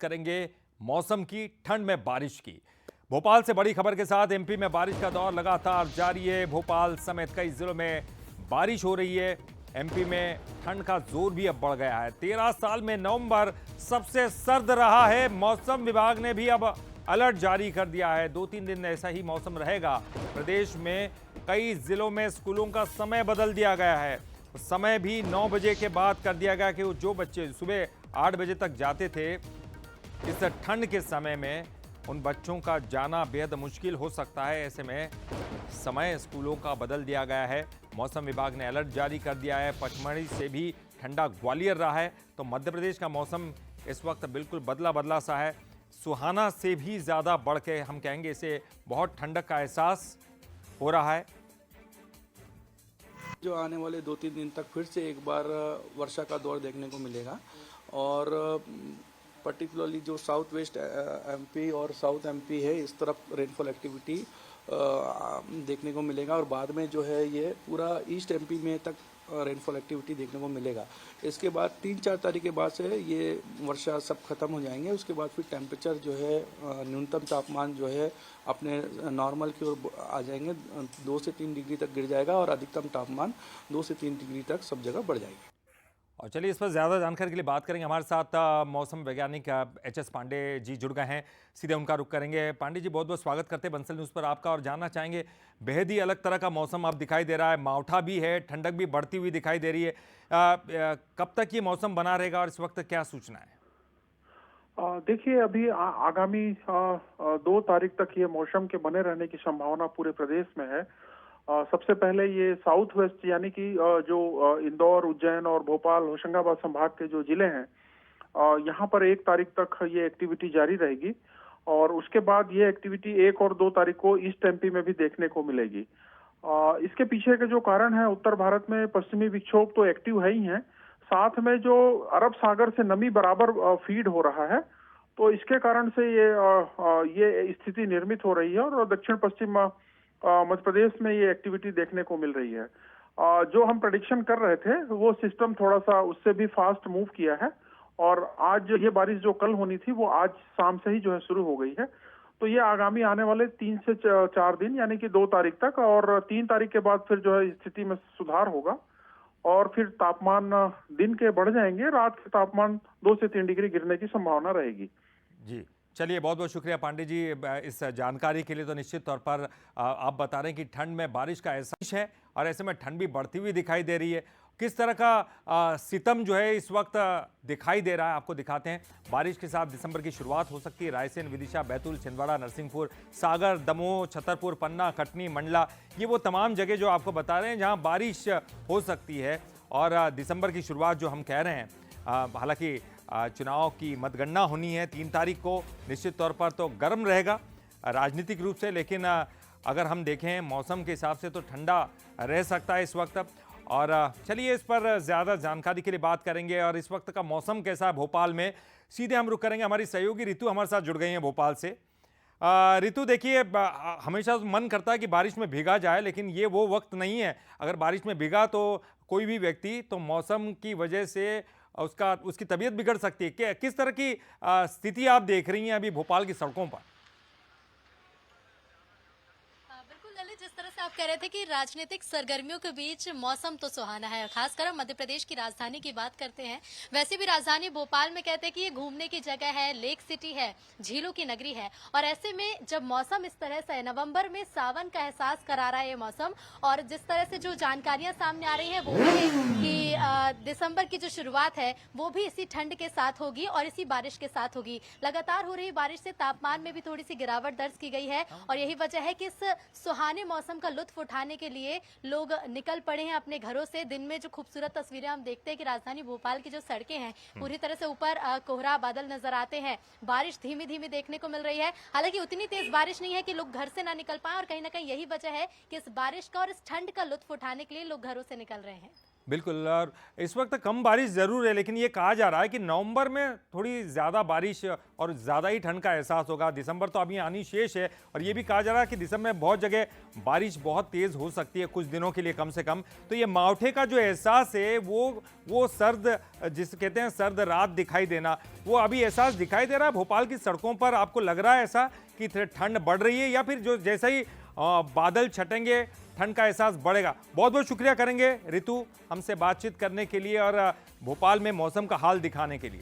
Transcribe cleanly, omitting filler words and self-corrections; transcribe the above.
करेंगे मौसम की, ठंड में बारिश की। भोपाल से बड़ी खबर के साथ एमपी में बारिश का दौर लगातार जारी है। भोपाल समेत कई जिलों में बारिश हो रही है। एमपी में ठंड का जोर भी अब बढ़ गया है। 13 साल में नवंबर सबसे सर्द रहा है। मौसम विभाग ने भी अब अलर्ट जारी कर दिया है। 2-3 दिन ऐसा ही मौसम रहेगा। प्रदेश में कई जिलों में स्कूलों का समय बदल दिया गया है। समय भी 9 बजे के बाद कर दिया गया कि जो बच्चे सुबह 8 बजे तक जाते थे, इस ठंड के समय में उन बच्चों का जाना बेहद मुश्किल हो सकता है। ऐसे में समय स्कूलों का बदल दिया गया है। मौसम विभाग ने अलर्ट जारी कर दिया है। पचमढ़ी से भी ठंडा ग्वालियर रहा है। तो मध्य प्रदेश का मौसम इस वक्त बिल्कुल बदला बदला सा है। सुहाना से भी ज़्यादा बढ़ के हम कहेंगे इसे बहुत ठंडक का एहसास हो रहा है। जो आने वाले 2-3 दिन तक फिर से एक बार वर्षा का दौर देखने को मिलेगा और पर्टिकुलरली जो साउथ वेस्ट एमपी और साउथ एमपी है, इस तरफ रेनफॉल एक्टिविटी देखने को मिलेगा और बाद में जो है ये पूरा ईस्ट एमपी में तक रेनफॉल एक्टिविटी देखने को मिलेगा। इसके बाद 3-4 तारीख के बाद से ये वर्षा सब खत्म हो जाएंगे। उसके बाद फिर टेम्परेचर जो है न्यूनतम तापमान जो है अपने नॉर्मल की ओर आ जाएंगे। 2 से 3 डिग्री तक गिर जाएगा और अधिकतम तापमान 2 से 3 डिग्री तक सब जगह बढ़ जाएगी। और चलिए इस पर ज़्यादा जानकारी के लिए बात करेंगे। हमारे साथ मौसम वैज्ञानिक एचएस पांडे जी जुड़ गए हैं। सीधे उनका रुख करेंगे। पांडे जी, बहुत बहुत स्वागत करते हैं बंसल न्यूज़ पर आपका और जानना चाहेंगे, बेहद ही अलग तरह का मौसम अब दिखाई दे रहा है। मावठा भी है, ठंडक भी बढ़ती हुई दिखाई दे रही है। कब तक ये मौसम बना रहेगा और इस वक्त क्या सूचना है? देखिए, अभी आगामी 2 तारीख तक ये मौसम के बने रहने की संभावना पूरे प्रदेश में है। सबसे पहले ये साउथ वेस्ट यानी कि जो इंदौर, उज्जैन और भोपाल, होशंगाबाद संभाग के जो जिले हैं, यहाँ पर 1 तारीख तक ये एक्टिविटी जारी रहेगी और उसके बाद ये एक्टिविटी 1 और 2 तारीख को ईस्ट एमपी में भी देखने को मिलेगी। इसके पीछे के जो कारण है, उत्तर भारत में पश्चिमी विक्षोभ तो एक्टिव है ही है, साथ में जो अरब सागर से नमी बराबर फीड हो रहा है, तो इसके कारण से ये स्थिति निर्मित हो रही है और दक्षिण पश्चिम मध्य प्रदेश में ये एक्टिविटी देखने को मिल रही है। जो हम प्रेडिक्शन कर रहे थे, वो सिस्टम थोड़ा सा उससे भी फास्ट मूव किया है और आज ये बारिश जो कल होनी थी वो आज शाम से ही जो है शुरू हो गई है। तो ये आगामी आने वाले 3 से 4 दिन यानी कि 2 तारीख तक और 3 तारीख के बाद फिर जो है स्थिति में सुधार होगा और फिर तापमान दिन के बढ़ जाएंगे, रात के तापमान 2 से 3 डिग्री गिरने की संभावना रहेगी। जी, चलिए बहुत बहुत शुक्रिया पांडे जी इस जानकारी के लिए। तो निश्चित तौर पर आप बता रहे हैं कि ठंड में बारिश का एहसास है और ऐसे में ठंड भी बढ़ती हुई दिखाई दे रही है। किस तरह का सितम जो है इस वक्त दिखाई दे रहा है, आपको दिखाते हैं। बारिश के साथ दिसंबर की शुरुआत हो सकती है। रायसेन, विदिशा, बैतूल, छिंदवाड़ा, नरसिंहपुर, सागर, दमोह, छतरपुर, पन्ना, कटनी, मंडला, ये वो तमाम जगह जो आपको बता रहे हैं जहां बारिश हो सकती है। और दिसंबर की शुरुआत जो हम कह रहे हैं, हालांकि चुनाव की मतगणना होनी है 3 तारीख को। निश्चित तौर पर तो गर्म रहेगा राजनीतिक रूप से, लेकिन अगर हम देखें मौसम के हिसाब से तो ठंडा रह सकता है इस वक्त। और चलिए इस पर ज़्यादा जानकारी के लिए बात करेंगे और इस वक्त का मौसम कैसा है भोपाल में, सीधे हम रुक करेंगे। हमारी सहयोगी ऋतु हमारे साथ जुड़ गई हैं भोपाल से। ऋतु, देखिए, हमेशा मन करता है कि बारिश में भीगा जाए, लेकिन ये वो वक्त नहीं है। अगर बारिश में भीगा तो कोई भी व्यक्ति, तो मौसम की वजह से उसकी तबीयत बिगड़ सकती है। किस तरह की स्थिति आप देख रही हैं अभी भोपाल की सड़कों पर? बिल्कुल ललित, जिस तरह से आप कह रहे थे कि राजनीतिक सरगर्मियों के बीच मौसम तो सुहाना है। खासकर हम मध्य प्रदेश की राजधानी की बात करते हैं, वैसे भी राजधानी भोपाल में कहते हैं कि ये घूमने की जगह है, लेक सिटी है, झीलों की नगरी है। और ऐसे में जब मौसम इस तरह से है, नवंबर में सावन का एहसास करा रहा है ये मौसम। और जिस तरह से जो जानकारियां सामने आ रही है वो भी कि दिसंबर की जो शुरुआत है वो भी इसी ठंड के साथ होगी और इसी बारिश के साथ होगी। लगातार हो रही बारिश से तापमान में भी थोड़ी सी गिरावट दर्ज की गई है और यही वजह है कि इस सुहाने मौसम का लुत्फ उठाने के लिए लोग निकल पड़े हैं अपने घरों से। दिन में जो खूबसूरत तस्वीरें हम देखते हैं कि राजधानी भोपाल की जो सड़कें हैं पूरी तरह से ऊपर कोहरा बादल नजर आते हैं। बारिश धीमी धीमी देखने को मिल रही है। हालांकि उतनी तेज बारिश नहीं है कि लोग घर से ना निकल पाए और कहीं ना कहीं यही वजह है कि इस बारिश का और इस ठंड का लुत्फ उठाने के लिए लोग घरों से निकल रहे हैं। बिल्कुल। और इस वक्त कम बारिश ज़रूर है, लेकिन ये कहा जा रहा है कि नवंबर में थोड़ी ज़्यादा बारिश और ज़्यादा ही ठंड का एहसास होगा। दिसंबर तो अभी आनी शेष है, और ये भी कहा जा रहा है कि दिसंबर में बहुत जगह बारिश बहुत तेज़ हो सकती है, कुछ दिनों के लिए कम से कम। तो ये मावठे का जो एहसास है वो सर्द, जिसे कहते हैं सर्द रात दिखाई देना, वो अभी एहसास दिखाई दे रहा है भोपाल की सड़कों पर। आपको लग रहा है ऐसा कि ठंड बढ़ रही है, या फिर जो जैसा ही बादल छटेंगे ठंड का एहसास बढ़ेगा? बहुत बहुत शुक्रिया करेंगे ऋतु हमसे बातचीत करने के लिए और भोपाल में मौसम का हाल दिखाने के लिए।